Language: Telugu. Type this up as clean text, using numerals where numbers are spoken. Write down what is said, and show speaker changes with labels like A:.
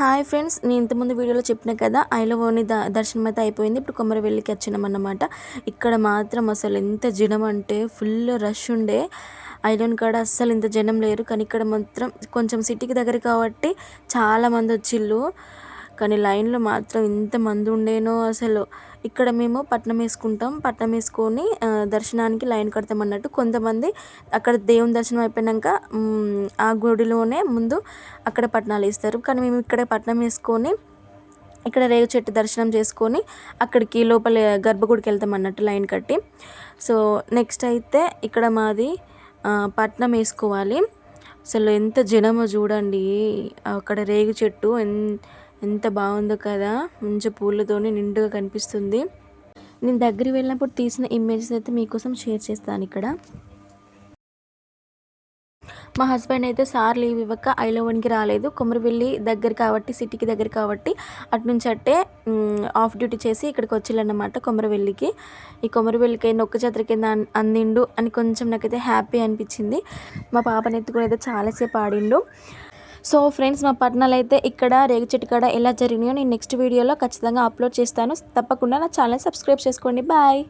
A: హాయ్ ఫ్రెండ్స్, నేను ఇంతకుముందు వీడియోలో చెప్పిన కదా ఐలవోని దర్శనం అయితే అయిపోయింది. ఇప్పుడు కొమరవెల్లికి వచ్చినామన్నమాట. ఇక్కడ మాత్రం అసలు ఎంత జనం అంటే ఫుల్ రష్ ఉండే. ఐలోన్ కాడ అస్సలు ఇంత జనం లేరు, కానీ ఇక్కడ మాత్రం కొంచెం సిటీకి దగ్గర కాబట్టి చాలామంది వచ్చిళ్ళు. కానీ లైన్లో మాత్రం ఇంతమంది ఉండేనో అసలు. ఇక్కడ మేము పట్నం వేసుకుంటాం, పట్నం వేసుకొని దర్శనానికి లైన్ కడతాం అన్నట్టు. కొంతమంది అక్కడ దేవుని దర్శనం అయిపోయాక ఆ గుడిలోనే ముందు అక్కడ పట్నాలు వేస్తారు. కానీ మేము ఇక్కడ పట్నం వేసుకొని ఇక్కడ రేగు చెట్టు దర్శనం చేసుకొని అక్కడికి లోపల గర్భగుడికి వెళ్తాం అన్నట్టు లైన్ కట్టి. సో నెక్స్ట్ అయితే ఇక్కడ మాది పట్నం వేసుకోవాలి. అసలు ఎంత జనమో చూడండి. అక్కడ రేగు చెట్టు ఎంత బాగుందో కదా, మంచి పూలతోని నిండుగా కనిపిస్తుంది. నేను దగ్గరికి వెళ్ళినప్పుడు తీసిన ఇమేజెస్ అయితే మీకోసం షేర్ చేస్తాను. ఇక్కడ మా హస్బెండ్ అయితే సార్ లీవ్ ఇవ్వక ఐలవన్కి రాలేదు. కొమరవెల్లి దగ్గర కాబట్టి, సిటీకి దగ్గర కాబట్టి అటు నుంచి అట్టే ఆఫ్ డ్యూటీ చేసి ఇక్కడికి వచ్చిల్లన్నమాట కొమరవెల్లికి. ఈ కొమరవెల్లికి నొక్క జాతర కింద అందిండు అని కొంచెం నాకైతే హ్యాపీ అనిపించింది. మా పాపని ఎత్తుకుని అయితే చాలాసేపు ఆడిండు. సో ఫ్రెండ్స్, మా పట్నాలు అయితే ఇక్కడ రేగు చెట్టు కాడ ఎలా జరిగినాయో నేను నెక్స్ట్ వీడియోలో ఖచ్చితంగా అప్లోడ్ చేస్తాను. తప్పకుండా నా ఛానల్ సబ్స్క్రైబ్ చేసుకోండి. బాయ్.